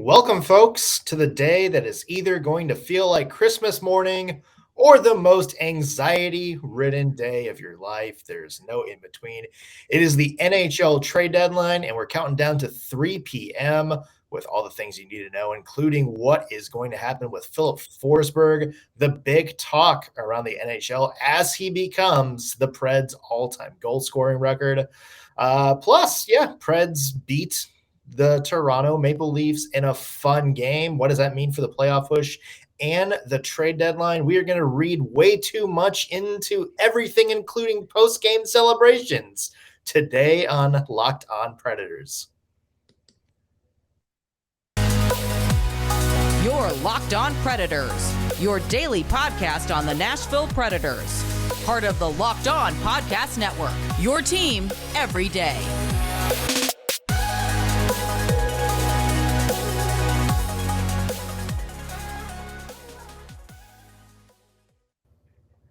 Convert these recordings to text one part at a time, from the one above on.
Welcome, folks, to the day that is either going to feel like Christmas morning or the most anxiety-ridden day of your life. There's no in between. It is the NHL trade deadline, and we're counting down to 3 p.m. with all the things you need to know, including what is going to happen with Filip Forsberg, the big talk around the NHL as he becomes the Preds' all-time goal-scoring record. Preds beat the Toronto Maple Leafs in a fun game. What does that mean for the playoff push and the trade deadline? We are going to read way too much into everything, including post-game celebrations, today on Locked On Predators. You're Locked On Predators, your daily podcast on the Nashville Predators. Part of the Locked On Podcast Network, your team every day.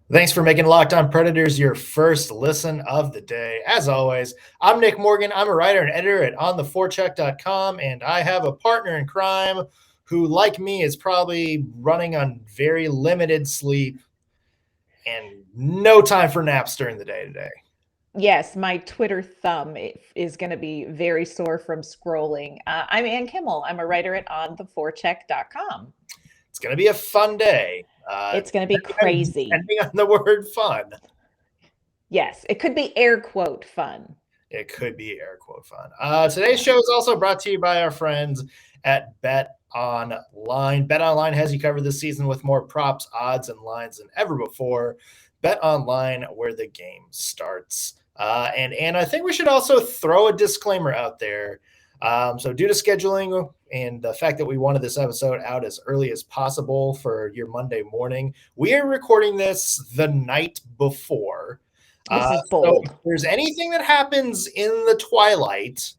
Thanks for making Locked On Predators your first listen of the day. As always, I'm Nick Morgan. I'm a writer and editor at ontheforecheck.com, and I have a partner in crime who, like me, is probably running on very limited sleep and no time for naps during the day today. Yes, my Twitter thumb is going to be very sore from scrolling. I'm Ann Kimmel. I'm a writer at ontheforecheck.com. It's going to be a fun day. It's going to be crazy. Depending on the word fun. Yes, it could be air quote fun. It could be air quote fun. Today's show is also brought to you by our friends at BetOnline. BetOnline has you covered this season with more props, odds, and lines than ever before. BetOnline, where the game starts. And I think we should also throw a disclaimer out there. So due to scheduling and the fact that we wanted this episode out as early as possible for your Monday morning, we are recording this the night before. This is bold. So if there's anything that happens in the twilight,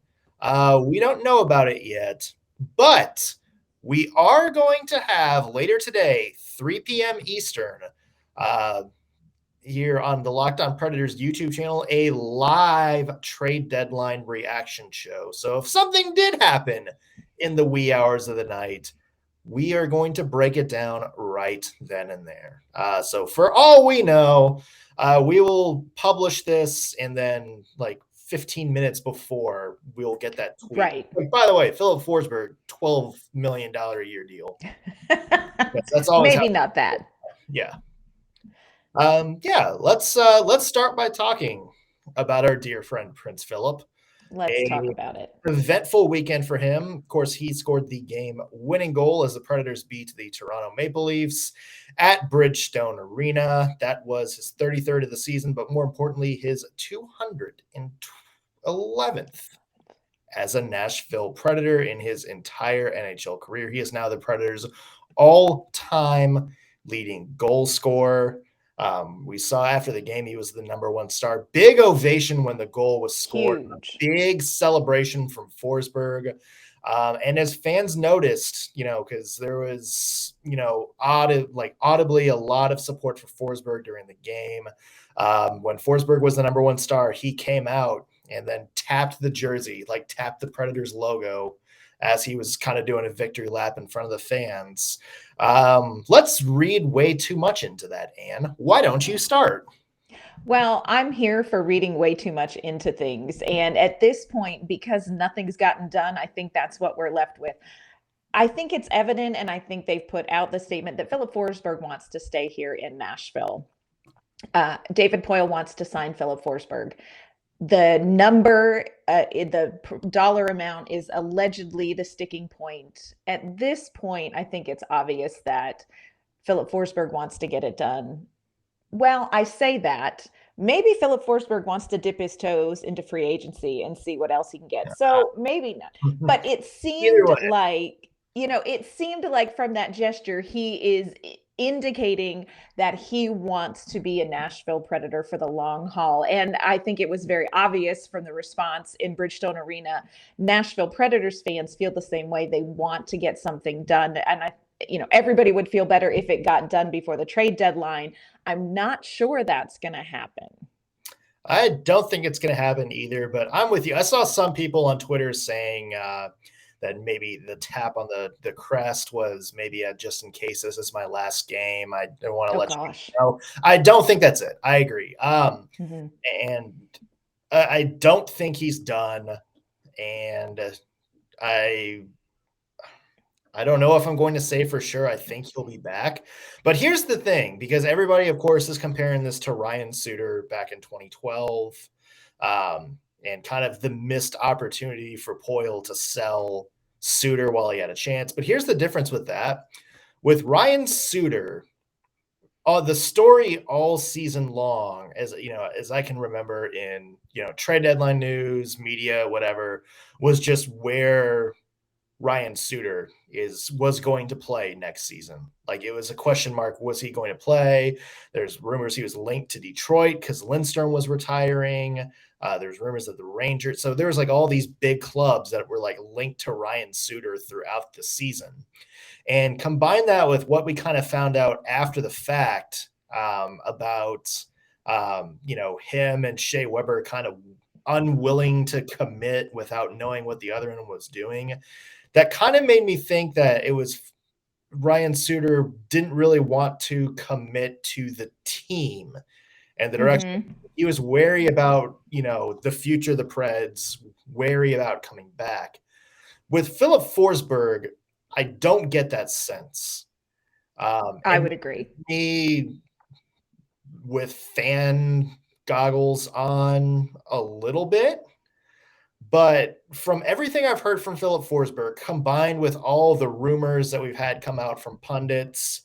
we don't know about it yet, but we are going to have later today, 3 p.m. Eastern, here on the Locked On Predators YouTube channel, a live trade deadline reaction show. So if something did happen in the wee hours of the night, we are going to break it down right then and there. So for all we know, we will publish this, and then like 15 minutes before we'll get that tweet. Right. Like, by the way, Filip Forsberg, $12 million a year deal. That's always maybe not that. Yeah. Let's start by talking about our dear friend Prince Filip. Let's talk about it. Eventful weekend for him. Of course, he scored the game-winning goal as the Predators beat the Toronto Maple Leafs at Bridgestone Arena. That was his 33rd of the season, but more importantly, his 211th as a Nashville Predator in his entire NHL career. He is now the Predators' all-time leading goal scorer. We saw after the game, he was the number one star. Big ovation when the goal was scored. Huge. Big celebration from Forsberg. And as fans noticed, because there was, audibly a lot of support for Forsberg during the game. When Forsberg was the number one star, he came out and then tapped the jersey, tapped the Predators logo as he was kind of doing a victory lap in front of the fans. Let's read way too much into that, Anne. Why don't you start? Well, I'm here for reading way too much into things. And at this point, because nothing's gotten done, I think that's what we're left with. I think it's evident, and I think they've put out the statement that Filip Forsberg wants to stay here in Nashville. David Poile wants to sign Filip Forsberg. The number, the dollar amount is allegedly the sticking point. At this point, I think it's obvious that Filip Forsberg wants to get it done. Well, I say that. Maybe Filip Forsberg wants to dip his toes into free agency and see what else he can get. So maybe not. But it seemed like from that gesture, he is indicating that he wants to be a Nashville Predator for the long haul. And I think it was very obvious from the response in Bridgestone Arena. Nashville Predators fans feel the same way. They want to get something done. And everybody would feel better if it got done before the trade deadline. I'm not sure that's going to happen. I don't think it's going to happen either, but I'm with you. I saw some people on Twitter saying that maybe the tap on the crest was maybe just in case this is my last game, I don't want to Oh let gosh. you know. I don't think that's it. I agree. Mm-hmm. And I don't think he's done. And I don't know if I'm going to say for sure I think he'll be back. But here's the thing, because everybody, of course, is comparing this to Ryan Suter back in 2012, and kind of the missed opportunity for Poile to sell Suter while he had a chance. But here's the difference with that. With Ryan Suter, the story all season long, as you know, as I can remember in trade deadline news, media, whatever, was just where Ryan Suter was going to play next season. Like, it was a question mark. Was he going to play? There's rumors he was linked to Detroit because Lindstrom was retiring. There's rumors that the Rangers. So there was like all these big clubs that were like linked to Ryan Suter throughout the season. And combine that with what we kind of found out after the fact about him and Shea Weber kind of unwilling to commit without knowing what the other one was doing. That kind of made me think that it was Ryan Suter didn't really want to commit to the team and the direction. Mm-hmm. He was wary about, the future of the Preds, wary about coming back. With Filip Forsberg, I don't get that sense. I would agree. Me, with fan goggles on a little bit, but from everything I've heard from Filip Forsberg, combined with all the rumors that we've had come out from pundits,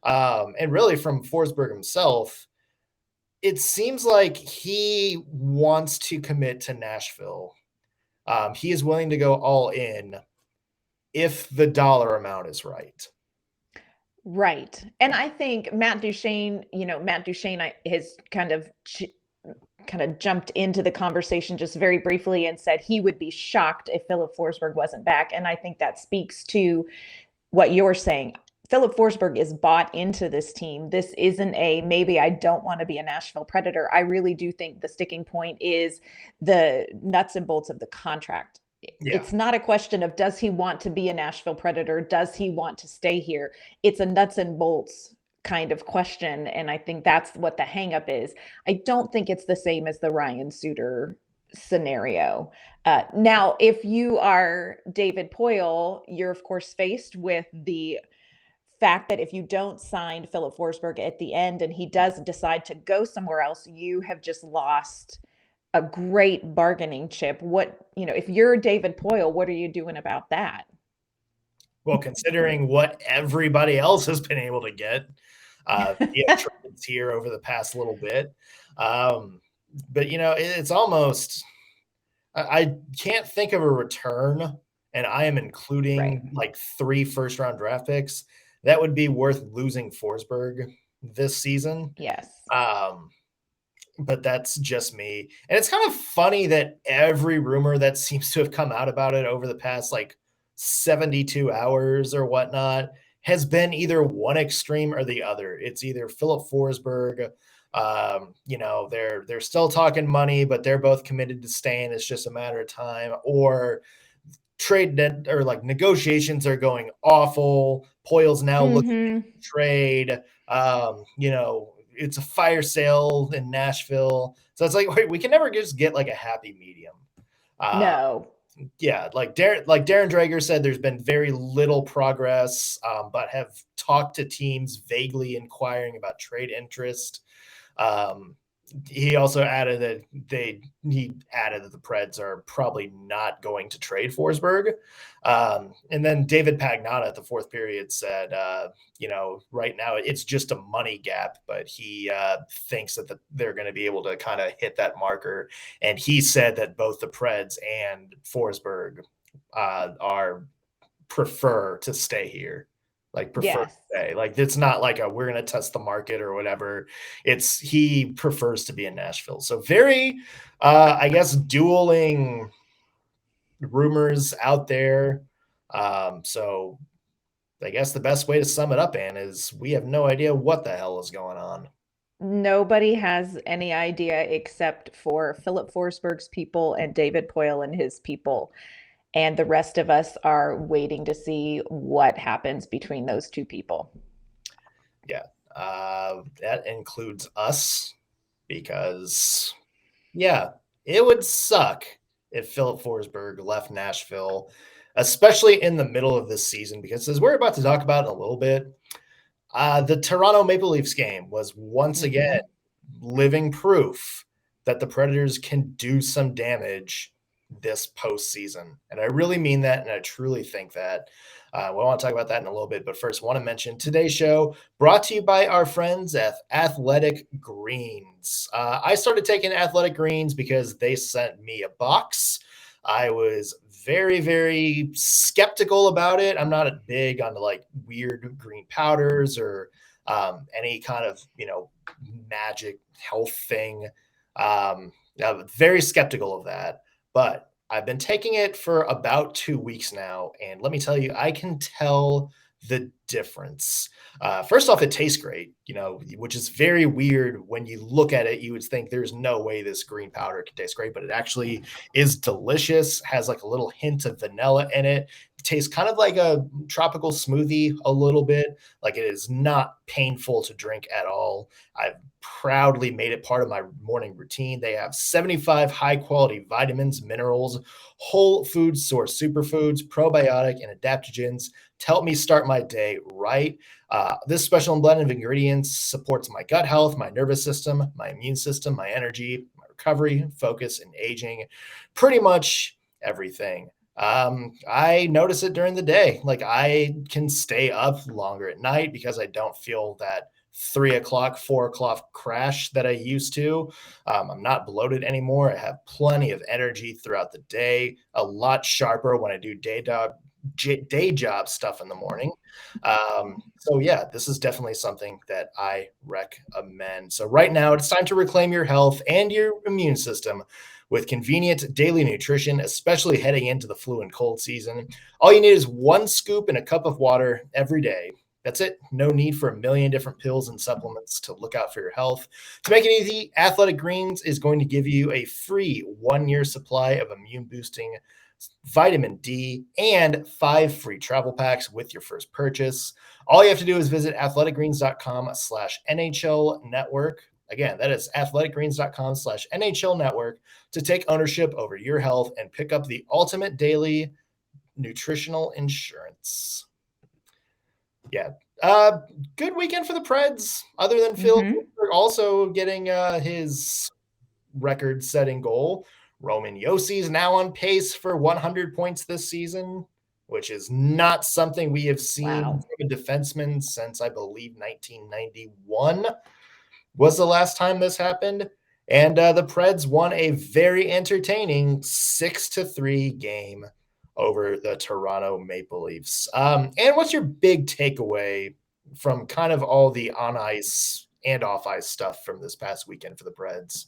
and really from Forsberg himself, it seems like he wants to commit to Nashville. He is willing to go all in if the dollar amount is right. Right. And I think Matt Duchene has kind of jumped into the conversation just very briefly and said he would be shocked if Filip Forsberg wasn't back. And I think that speaks to what you're saying. Filip Forsberg is bought into this team. This isn't maybe I don't want to be a Nashville Predator. I really do think the sticking point is the nuts and bolts of the contract. Yeah. It's not a question of does he want to be a Nashville Predator? Does he want to stay here? It's a nuts and bolts kind of question. And I think that's what the hangup is. I don't think it's the same as the Ryan Suter scenario. Now, if you are David Poile, you're of course faced with the fact that if you don't sign Filip Forsberg at the end and he does decide to go somewhere else, you have just lost a great bargaining chip. If you're David Poile, what are you doing about that? Well, considering what everybody else has been able to get trades here over the past little bit. But, it's almost, I can't think of a return, and I am including like 3 first-round draft picks that would be worth losing Forsberg this season. Yes. But that's just me. And it's kind of funny that every rumor that seems to have come out about it over the past like 72 hours or whatnot has been either one extreme or the other. It's either Filip Forsberg, they're still talking money, but they're both committed to staying. It's just a matter of time. Or negotiations are going awful. Poile's now looking to trade. It's a fire sale in Nashville. So it's like, we can never just get like a happy medium. No. Yeah, like Darren Drager said, there's been very little progress, but have talked to teams vaguely inquiring about trade interest. He also added that the Preds are probably not going to trade Forsberg. And then David Pagnotta at the fourth period said, right now it's just a money gap, but he thinks that they're going to be able to kind of hit that marker. And he said that both the Preds and Forsberg prefer to stay here. To stay. Like, it's not like we're going to test the market or whatever. It's he prefers to be in Nashville. So very, I guess, dueling rumors out there. So I guess the best way to sum it up, Ann, is we have no idea what the hell is going on. Nobody has any idea except for Filip Forsberg's people and David Poile and his people. And the rest of us are waiting to see what happens between those two people. Yeah, that includes us because, yeah, it would suck if Filip Forsberg left Nashville, especially in the middle of this season, because as we're about to talk about in a little bit, the Toronto Maple Leafs game was once again living proof that the Predators can do some damage this postseason. And I really mean that, and I truly think that. We want to talk about that in a little bit, but first, I want to mention today's show brought to you by our friends at Athletic Greens. I started taking Athletic Greens because they sent me a box. I was very, very skeptical about it. I'm not a big on like weird green powders or any kind of, magic health thing. I'm very skeptical of that, but I've been taking it for about 2 weeks now. And let me tell you, I can tell the difference. First off, it tastes great, which is very weird. When you look at it, you would think there's no way this green powder can taste great, but it actually is delicious, has like a little hint of vanilla in it. It tastes kind of like a tropical smoothie a little bit. Like, it is not painful to drink at all. I've proudly made it part of my morning routine. They have 75 high quality vitamins, minerals, whole food source superfoods, probiotic, and adaptogens to help me start my day right. This special blend of ingredients supports my gut health, my nervous system, my immune system, my energy, my recovery, focus, and aging. Pretty much everything. I notice it during the day. Like, I can stay up longer at night because I don't feel that 3 o'clock, 4 o'clock crash that I used to. I'm not bloated anymore. I have plenty of energy throughout the day, a lot sharper when I do day job stuff in the morning. So yeah, this is definitely something that I recommend. So right now it's time to reclaim your health and your immune system with convenient daily nutrition, especially heading into the flu and cold season. All you need is 1 scoop in a cup of water every day. That's it. No need for a million different pills and supplements to look out for your health. To make it easy, Athletic Greens is going to give you a free 1-year supply of immune boosting vitamin D and 5 free travel packs with your first purchase. All you have to do is visit athleticgreens.com/NHL network. Again, that is athleticgreens.com/NHL network to take ownership over your health and pick up the ultimate daily nutritional insurance. Yeah. Good weekend for the Preds, other than Filip Forsberg also getting his record-setting goal. Roman Josi is now on pace for 100 points this season, which is not something we have seen from a defenseman since, I believe, 1991 was the last time this happened. And the Preds won a very entertaining 6-3 game over the Toronto Maple Leafs. And what's your big takeaway from kind of all the on-ice and off-ice stuff from this past weekend for the Preds?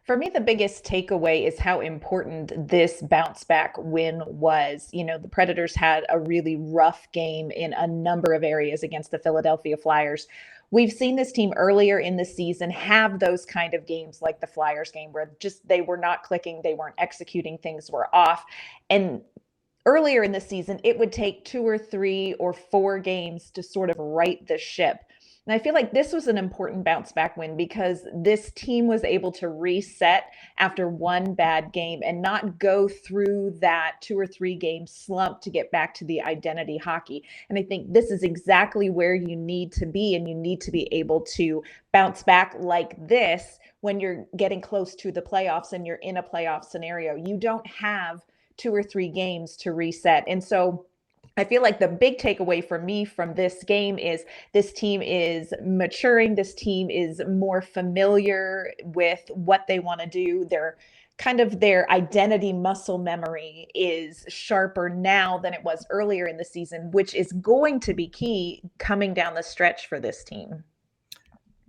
For me, the biggest takeaway is how important this bounce back win was. The Predators had a really rough game in a number of areas against the Philadelphia Flyers. We've seen this team earlier in the season have those kind of games like the Flyers game where just they were not clicking, they weren't executing, things were off. And earlier in the season, it would take 2 or 3 or 4 games to sort of right the ship. And I feel like this was an important bounce back win because this team was able to reset after one bad game and not go through that 2 or 3 game slump to get back to the identity hockey. And I think this is exactly where you need to be, and you need to be able to bounce back like this when you're getting close to the playoffs and you're in a playoff scenario. You don't have 2 or 3 games to reset. And so I feel like the big takeaway for me from this game is this team is maturing. This team is more familiar with what they want to do. Their identity muscle memory is sharper now than it was earlier in the season, which is going to be key coming down the stretch for this team.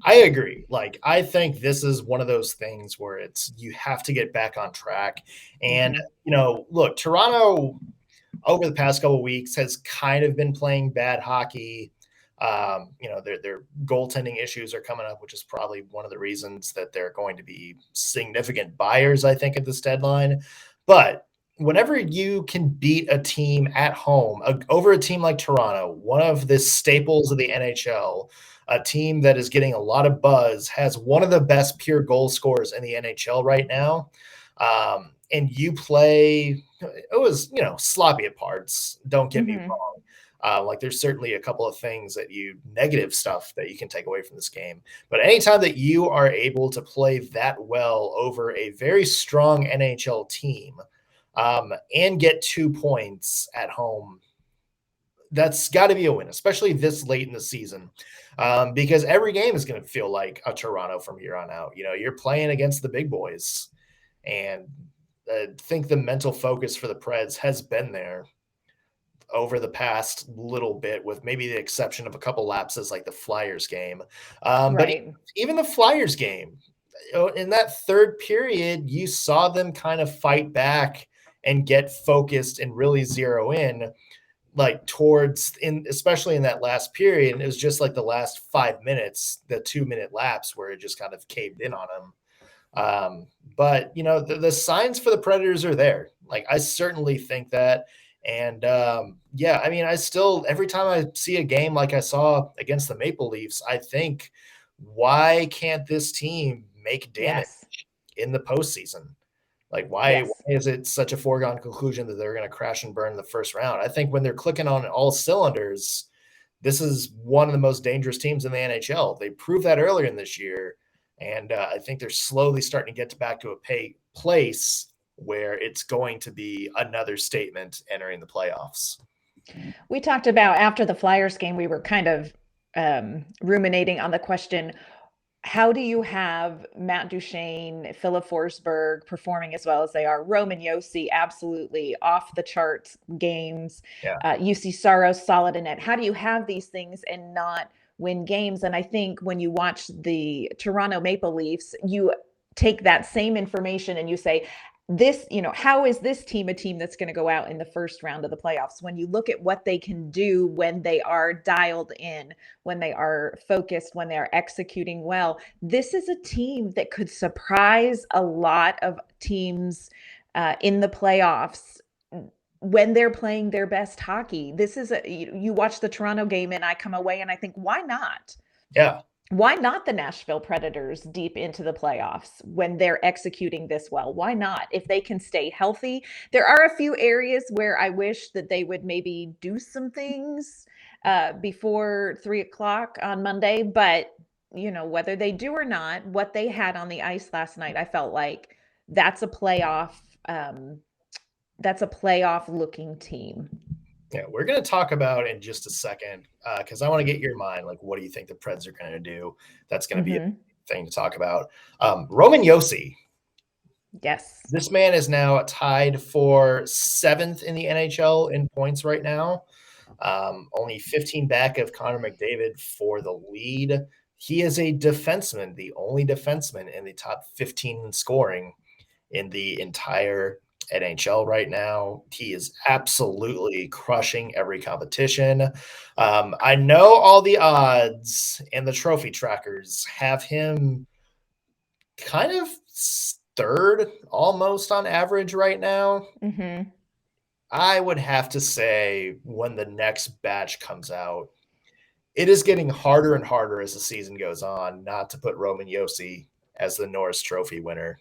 I agree. Like, I think this is one of those things where you have to get back on track. And, look, Toronto over the past couple of weeks has kind of been playing bad hockey. Their goaltending issues are coming up, which is probably one of the reasons that they're going to be significant buyers, I think, at this deadline. But whenever you can beat a team at home over a team like Toronto, one of the staples of the NHL, a team that is getting a lot of buzz, has one of the best pure goal scorers in the NHL right now. And you play, it was, sloppy at parts. Don't get me wrong. Like there's certainly a couple of things negative stuff that you can take away from this game. But anytime that you are able to play that well over a very strong NHL team, and get 2 points at home, that's got to be a win, especially this late in the season, because every game is going to feel like a Toronto from here on out. You're playing against the big boys, and I think the mental focus for the Preds has been there over the past little bit, with maybe the exception of a couple lapses like the Flyers game. Right. But even the Flyers game, in that third period, you saw them kind of fight back and get focused and really zero in, like especially in that last period. And it was just like the last 5 minutes, the 2-minute lapse, where it just kind of caved in on them. But the signs for the Predators are there. Like, I certainly think that. And I still, every time I see a game like I saw against the Maple Leafs, I think, why can't this team make damage in the postseason? Like, why is it such a foregone conclusion that they're going to crash and burn in the first round? I think when they're clicking on all cylinders, this is one of the most dangerous teams in the NHL. They proved that earlier in this year. And I think they're slowly starting to get back to a place where it's going to be another statement entering the playoffs. We talked about, after the Flyers game, we were kind of ruminating on the question, how do you have Matt Duchene, Filip Forsberg performing as well as they are? Roman Josi, absolutely off the charts games. UC Saros, solid in it. How do you have these things and not win games? And I think when you watch the Toronto Maple Leafs, you take that same information and you say, how is this team a team that's going to go out in the first round of the playoffs? When you look at what they can do when they are dialed in, when they are focused, when they are executing well, this is a team that could surprise a lot of teams in the playoffs when they're playing their best hockey. This is you watch the Toronto game and I come away and I think, why not? Yeah. Why not the Nashville Predators deep into the playoffs when they're executing this well? Why not? If they can stay healthy. There are a few areas where I wish that they would maybe do some things before 3:00 on Monday, but whether they do or not, what they had on the ice last night, I felt like that's a playoff looking team. Yeah, we're going to talk about in just a second, because I want to get your mind. Like, what do you think the Preds are going to do? That's going to be a thing to talk about. Roman Josi. Yes. This man is now tied for 7th in the NHL in points right now. Only 15 back of Connor McDavid for the lead. He is a defenseman, the only defenseman in the top 15 in scoring in the entire NHL right now. He is absolutely crushing every competition. I know all the odds and the trophy trackers have him kind of third almost on average right now. I would have to say, when the next batch comes out, it is getting harder and harder as the season goes on not to put Roman Josi as the Norris Trophy winner.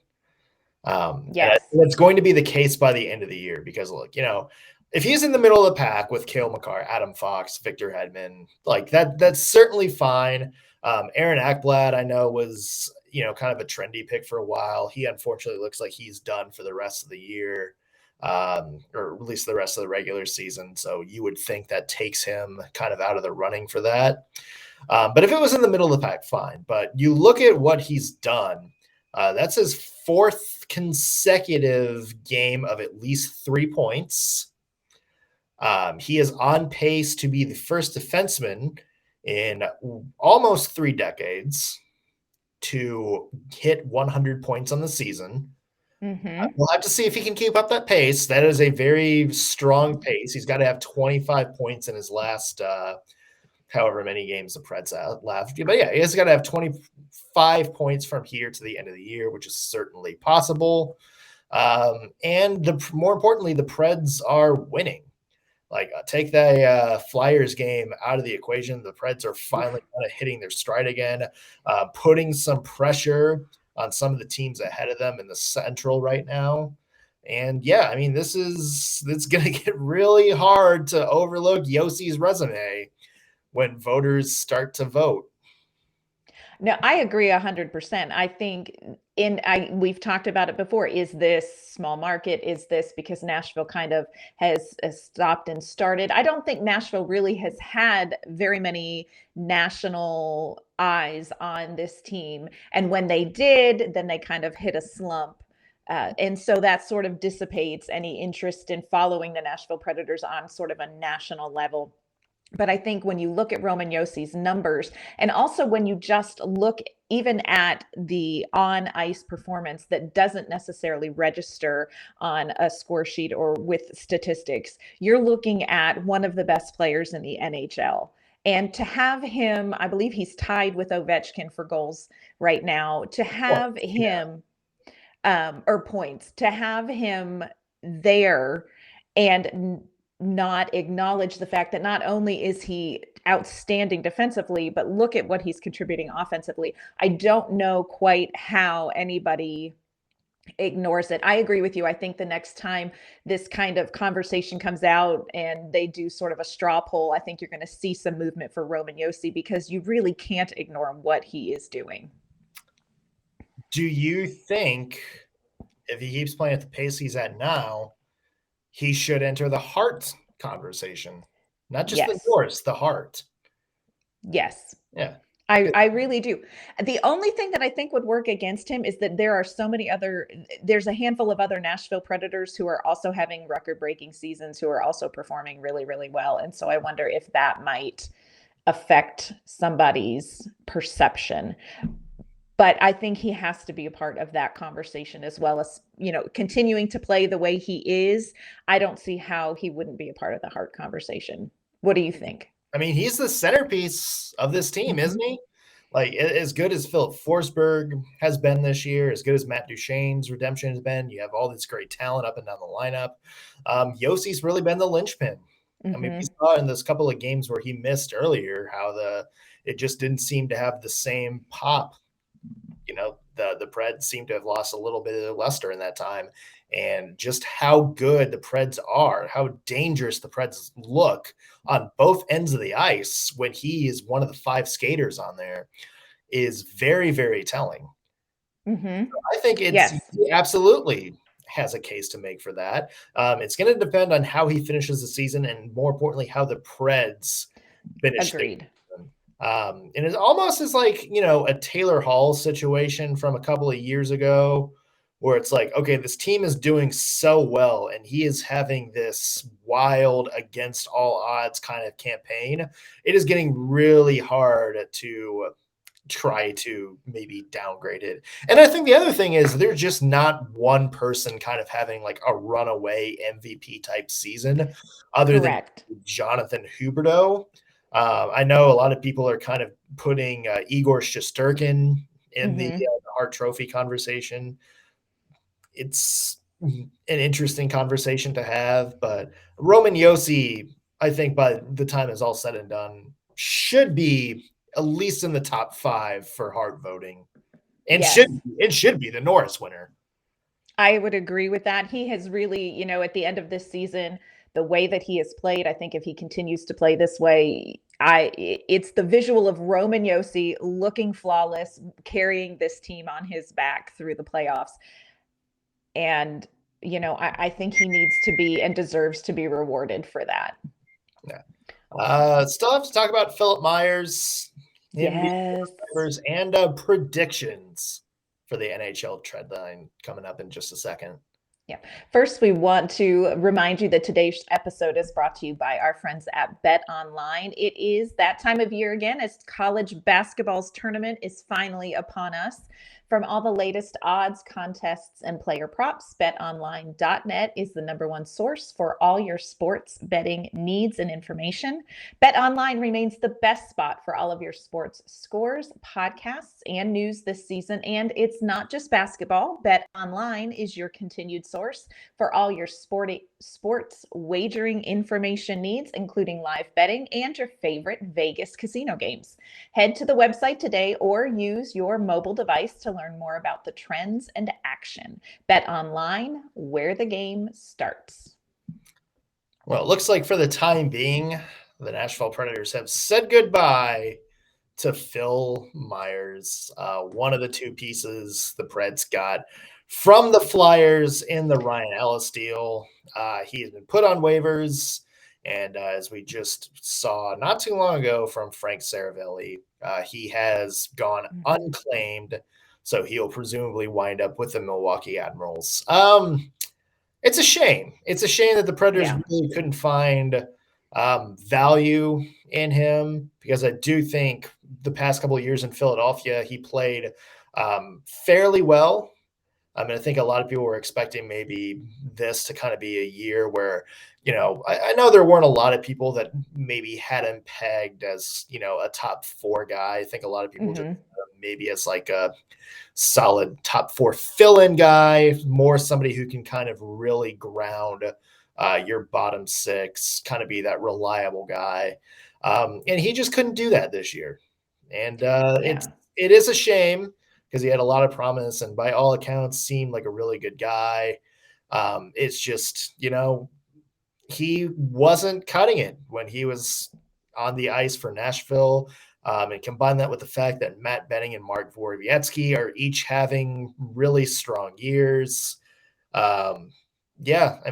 Yes. It's going to be the case by the end of the year, because look, if he's in the middle of the pack with Cale Makar, Adam Fox, Victor Hedman, like that's certainly fine. Aaron Akblat, I know, was, kind of a trendy pick for a while. He unfortunately looks like he's done for the rest of the year, or at least the rest of the regular season. So you would think that takes him kind of out of the running for that. But if it was in the middle of the pack, fine. But you look at what he's done. That's his 4th consecutive game of at least 3 points. He is on pace to be the first defenseman in almost 3 decades to hit 100 points on the season. We'll have to see if he can keep up that pace. That is a very strong pace. He's got to have 25 points in his last however many games the Preds have left. But yeah, he has got to have 25 points from here to the end of the year, which is certainly possible. And more importantly, the Preds are winning. Like, take the Flyers game out of the equation. The Preds are finally kind of hitting their stride again, putting some pressure on some of the teams ahead of them in the Central right now. And yeah, I mean, it's going to get really hard to overlook Yossi's resume when voters start to vote. No, I agree 100%. I think we've talked about it before. Is this small market? Is this because Nashville kind of has stopped and started? I don't think Nashville really has had very many national eyes on this team. And when they did, then they kind of hit a slump. And so that sort of dissipates any interest in following the Nashville Predators on sort of a national level. But I think when you look at Roman Jossi's numbers, and also when you just look even at the on ice performance that doesn't necessarily register on a score sheet or with statistics, you're looking at one of the best players in the NHL. And to have him, I believe he's tied with Ovechkin for goals right now, to have him, or points, to have him there and not acknowledge the fact that not only is he outstanding defensively, but look at what he's contributing offensively. I don't know quite how anybody ignores it. I agree with you. I think the next time this kind of conversation comes out and they do sort of a straw poll, I think you're going to see some movement for Roman Josi, because you really can't ignore what he is doing. Do you think if he keeps playing at the pace he's at now, he should enter the Hart conversation? Not just the Norris, the Hart. Yes. Yeah. I really do. The only thing that I think would work against him is that there are so many there's a handful of other Nashville Predators who are also having record-breaking seasons, who are also performing really, really well. And so I wonder if that might affect somebody's perception. But I think he has to be a part of that conversation, as well as, continuing to play the way he is. I don't see how he wouldn't be a part of the Hart conversation. What do you think? I mean, he's the centerpiece of this team, isn't he? Like, as good as Filip Forsberg has been this year, as good as Matt Duchene's redemption has been, you have all this great talent up and down the lineup. Jossi's really been the linchpin. I mean, we saw in this couple of games where he missed earlier how it just didn't seem to have the same pop. The Preds seem to have lost a little bit of their luster in that time, and just how good the Preds are, how dangerous the Preds look on both ends of the ice when he is one of the 5 skaters on there is very, very telling. Mm-hmm. So I think he absolutely has a case to make for that. It's going to depend on how he finishes the season, and more importantly, how the Preds finish. Agreed. And it almost is like, a Taylor Hall situation from a couple of years ago, where it's like, okay, this team is doing so well and he is having this wild against all odds kind of campaign. It is getting really hard to try to maybe downgrade it. And I think the other thing is there's just not one person kind of having like a runaway MVP type season other than Jonathan Huberdeau. I know a lot of people are kind of putting Igor Shesterkin in the Hart Trophy conversation. It's an interesting conversation to have, but Roman Josi, I think by the time it's all said and done, should be at least in the top 5 for Hart voting, and it should be the Norris winner. I would agree with that. He has really, at the end of this season, the way that he has played, I think if he continues to play this way, it's the visual of Roman Josi looking flawless, carrying this team on his back through the playoffs. And, I think he needs to be and deserves to be rewarded for that. Yeah. Still have to talk about Philip Myers. Yes. And predictions for the NHL trend line coming up in just a second. Yeah. First, we want to remind you that today's episode is brought to you by our friends at BetOnline. It is that time of year again as college basketball's tournament is finally upon us. From all the latest odds, contests, and player props, betonline.net is the #1 source for all your sports betting needs and information. BetOnline remains the best spot for all of your sports scores, podcasts, and news this season. And it's not just basketball. BetOnline is your continued source for all your sports wagering information needs, including live betting and your favorite Vegas casino games. Head to the website today or use your mobile device to learn more about the trends and action. BetOnline, where the game starts. Well, it looks like for the time being, the Nashville Predators have said goodbye to Phil Myers, one of the two pieces the Preds got from the Flyers in the Ryan Ellis deal. He's been put on waivers, and as we just saw not too long ago from Frank Saravelli, he has gone unclaimed, so he'll presumably wind up with the Milwaukee Admirals. It's a shame. It's a shame that the Predators really couldn't find value in him, because I do think the past couple of years in Philadelphia, he played fairly well. I mean, I think a lot of people were expecting maybe this to kind of be a year where, I know there weren't a lot of people that maybe had him pegged as, a top 4 guy. I think a lot of people just maybe as like a solid top 4 fill-in guy, more somebody who can kind of really ground your bottom 6, kind of be that reliable guy. And he just couldn't do that this year. And it is a shame, because he had a lot of promise and by all accounts seemed like a really good guy. It's just, he wasn't cutting it when he was on the ice for Nashville. And combine that with the fact that Matt Benning and Mark Vorobietzky are each having really strong years. I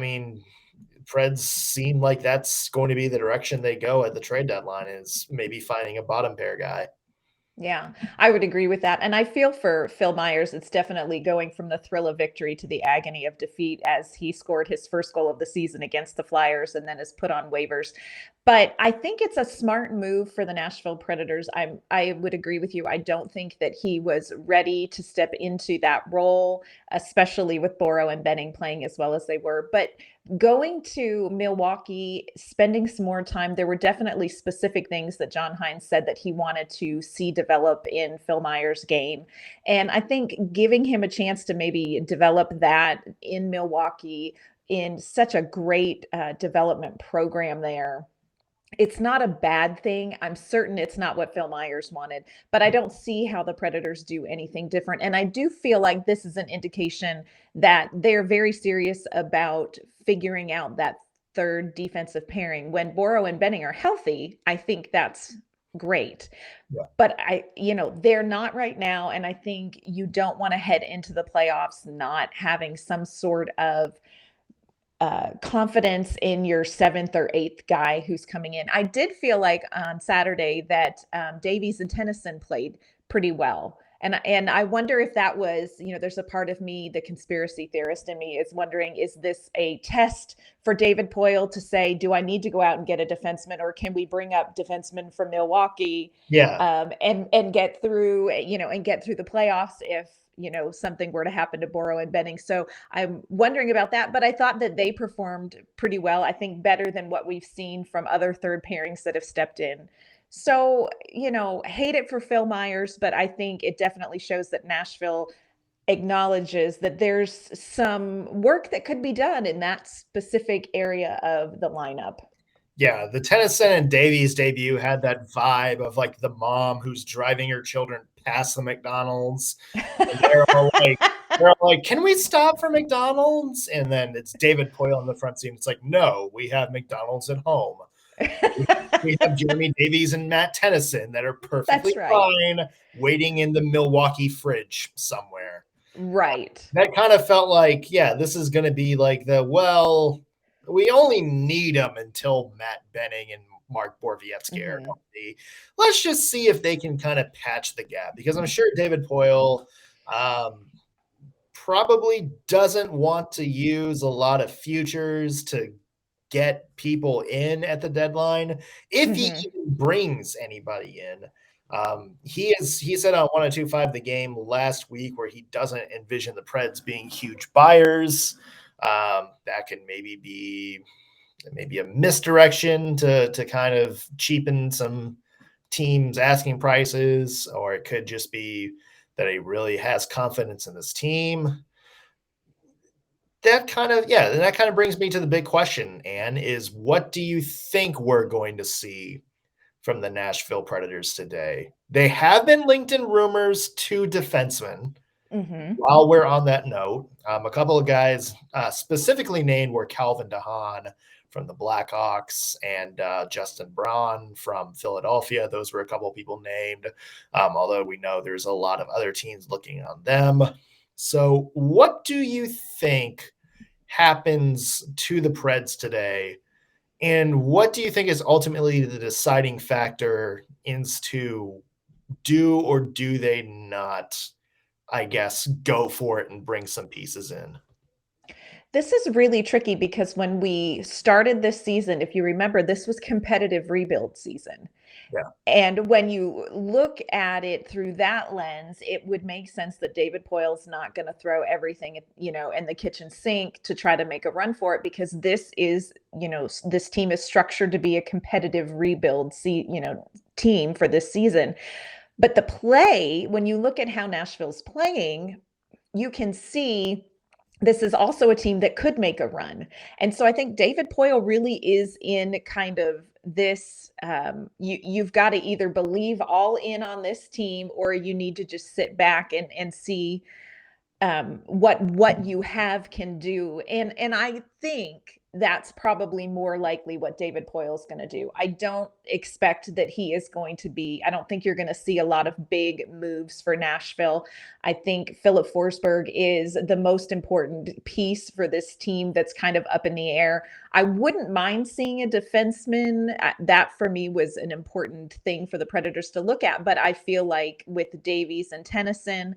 mean, Preds seem like that's going to be the direction they go at the trade deadline, is maybe finding a bottom pair guy. Yeah, I would agree with that. And I feel for Phil Myers, it's definitely going from the thrill of victory to the agony of defeat, as he scored his first goal of the season against the Flyers and then is put on waivers. But I think it's a smart move for the Nashville Predators. I would agree with you. I don't think that he was ready to step into that role, especially with Boro and Benning playing as well as they were. But going to Milwaukee, spending some more time, there were definitely specific things that John Hines said that he wanted to see develop in Phil Myers' game. And I think giving him a chance to maybe develop that in Milwaukee, in such a great development program there, it's not a bad thing. I'm certain it's not what Phil Myers wanted, but I don't see how the Predators do anything different. And I do feel like this is an indication that they're very serious about figuring out that third defensive pairing. When Boro and Benning are healthy, I think that's great. Yeah. But they're not right now. And I think you don't want to head into the playoffs not having some sort of confidence in your 7th or 8th guy who's coming in. I did feel like on Saturday that Davies and Tennyson played pretty well. And I wonder if that was, there's a part of me, the conspiracy theorist in me, is wondering, is this a test for David Poile to say, do I need to go out and get a defenseman, or can we bring up defensemen from Milwaukee and get through, and get through the playoffs if, something were to happen to Boro and Benning. So I'm wondering about that, but I thought that they performed pretty well. I think better than what we've seen from other third pairings that have stepped in. So, hate it for Phil Myers, but I think it definitely shows that Nashville acknowledges that there's some work that could be done in that specific area of the lineup. Yeah, the Tennyson and Davies debut had that vibe of like the mom who's driving her children past the McDonald's. And they're all like, can we stop for McDonald's? And then it's David Poile in the front seat. It's like, no, we have McDonald's at home. We have Jeremy Davies and Matt Tennyson that are perfectly fine waiting in the Milwaukee fridge somewhere. Right. That kind of felt like, this is going to be like we only need them until Matt Benning and Mark Vorobietzky are healthy. Let's just see if they can kind of patch the gap, because I'm sure David Poile probably doesn't want to use a lot of futures to get people in at the deadline, if he even brings anybody in. He said on 102.5 The Game last week where he doesn't envision the Preds being huge buyers. That can maybe be a misdirection to kind of cheapen some teams' asking prices, or it could just be that he really has confidence in this team. That kind of brings me to the big question, Anne, is what do you think we're going to see from the Nashville Predators today? They have been linked in rumors to defensemen. Mm-hmm. While we're on that note, a couple of guys specifically named were Calvin DeHaan from the Blackhawks and Justin Braun from Philadelphia. Those were a couple of people named, although we know there's a lot of other teams looking on them. So what do you think happens to the Preds today? And what do you think is ultimately the deciding factor into do or do they not, I guess, go for it and bring some pieces in? This is really tricky because when we started this season, if you remember, this was competitive rebuild season. Yeah. And when you look at it through that lens, it would make sense that David Poyle's not going to throw everything, in the kitchen sink to try to make a run for it, because this is, this team is structured to be a competitive rebuild team for this season. But the play, when you look at how Nashville's playing, you can see this is also a team that could make a run. And so I think David Poyle really is in kind of this, you've got to either believe all in on this team, or you need to just sit back and see what you have can do. And I think that's probably more likely what David Poyle's going to do. I don't expect that he is going to be, I don't think you're going to see a lot of big moves for Nashville. I think Filip Forsberg is the most important piece for this team that's kind of up in the air. I wouldn't mind seeing a defenseman. That for me was an important thing for the Predators to look at. But I feel like with Davies and Tennyson,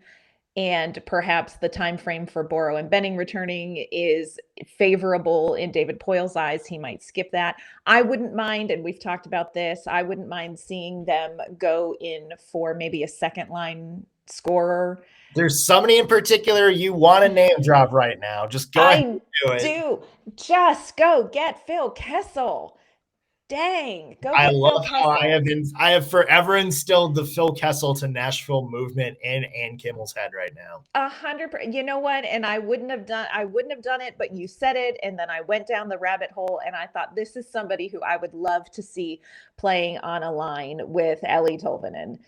and perhaps the time frame for Boro and Benning returning is favorable in David Poyle's eyes, he might skip that. I wouldn't mind, and we've talked about this, I wouldn't mind seeing them go in for maybe a second line scorer. There's somebody in particular you want to name drop right now. Just go ahead and do it. Just go get Phil Kessel. Dang, go I get love Phil how Kessel. I have forever instilled the Phil Kessel to Nashville movement in Ann Kimmel's head right now. 100%. You know what? And I wouldn't have done it, but you said it. And then I went down the rabbit hole and I thought, this is somebody who I would love to see playing on a line with Ellie Tolvanen.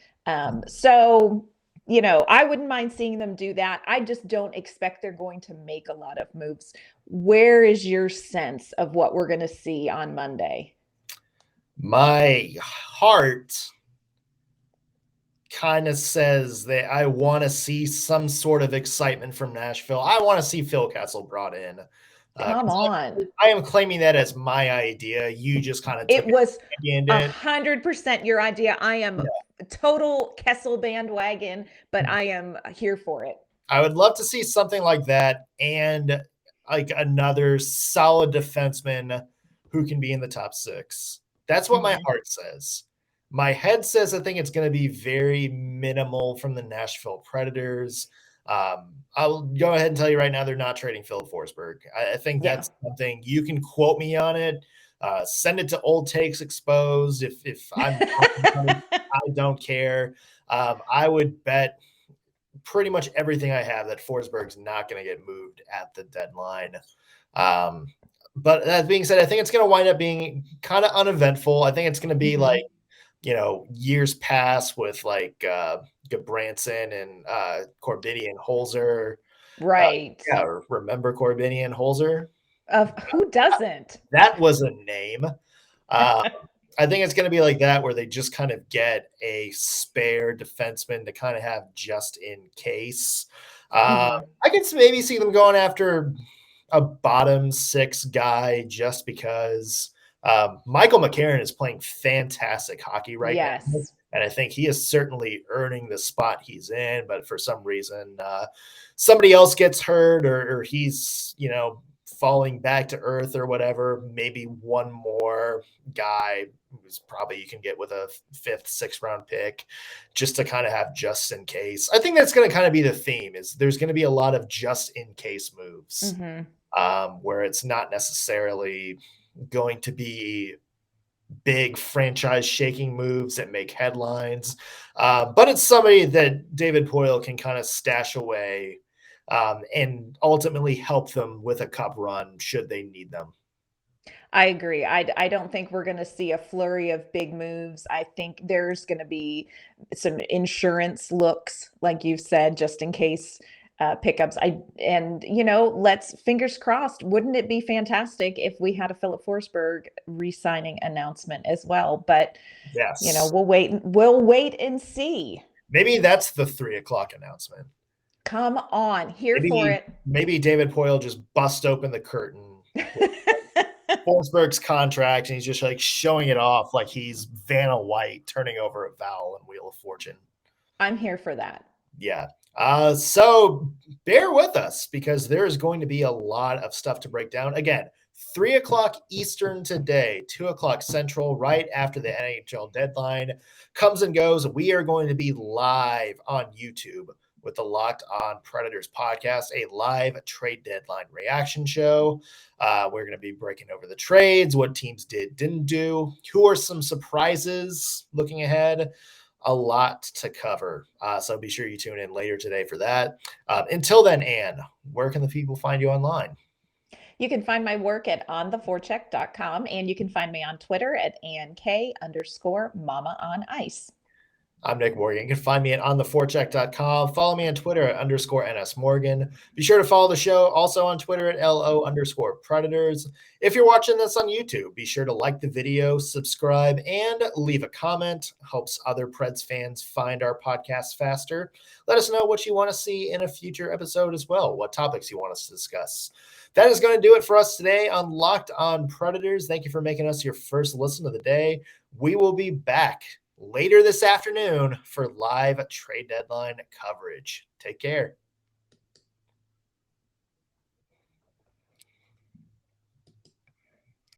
So, I wouldn't mind seeing them do that. I just don't expect they're going to make a lot of moves. Where is your sense of what we're going to see on Monday? My heart kind of says that I want to see some sort of excitement from Nashville. I want to see Phil Kessel brought in. Come on. I am claiming that as my idea. You just kind of it was 100% your idea. I am total Kessel bandwagon, but I am here for it. I would love to see something like that, and like another solid defenseman who can be in the top six. That's what my heart says. My head says I think it's going to be very minimal from the Nashville Predators. I'll go ahead and tell you right now, they're not trading Filip Forsberg. I think that's something you can quote me on it. Send it to Old Takes Exposed. If I'm I don't care. I would bet pretty much everything I have that Forsberg's not going to get moved at the deadline. But that being said, I think it's going to wind up being kind of uneventful. I think it's going to be like, years past with like Gabranson and Corbinian Holzer. Right. Remember Corbinian Holzer? Who doesn't? That was a name. I think it's going to be like that, where they just kind of get a spare defenseman to kind of have just in case. I could maybe see them going after a bottom six guy just because Michael McCarron is playing fantastic hockey right now. And I think he is certainly earning the spot he's in. But for some reason, somebody else gets hurt or he's, falling back to earth or whatever, maybe one more guy who's probably you can get with a 5th, 6th round pick just to kind of have just in case. I think that's going to kind of be the theme is there's going to be a lot of just in case moves where it's not necessarily going to be big franchise shaking moves that make headlines. But it's somebody that David Poile can kind of stash away and ultimately help them with a cup run should they need them. I agree. I don't think we're going to see a flurry of big moves. I think there's going to be some insurance looks, like you've said, just in case pickups. Let's fingers crossed. Wouldn't it be fantastic if we had a Filip Forsberg re-signing announcement as well? But yes, we'll wait and see. Maybe that's the 3:00 announcement. Come on, here for it. Maybe David Poile just bust open the curtain. Forsberg's contract, and he's just like showing it off like he's Vanna White turning over a vowel in Wheel of Fortune. I'm here for that. Yeah. So bear with us because there is going to be a lot of stuff to break down. Again, 3:00 Eastern today, 2:00 Central, right after the NHL deadline comes and goes. We are going to be live on YouTube with the Locked On Predators podcast, a live trade deadline reaction show. We're going to be breaking over the trades, what teams didn't do, who are some surprises looking ahead. A lot to cover. So be sure you tune in later today for that. Until then, Ann, where can the people find you online? You can find my work at ontheforecheck.com, and you can find me on Twitter at AnnK_Mama on Ice. I'm Nick Morgan. You can find me at ontheforecheck.com. Follow me on Twitter at _NSMorgan. Be sure to follow the show also on Twitter at LO_Predators. If you're watching this on YouTube, be sure to like the video, subscribe, and leave a comment. Helps other Preds fans find our podcast faster. Let us know what you want to see in a future episode as well, what topics you want us to discuss. That is going to do it for us today on Locked On Predators. Thank you for making us your first listen of the day. We will be back later this afternoon for live trade deadline coverage. Take care.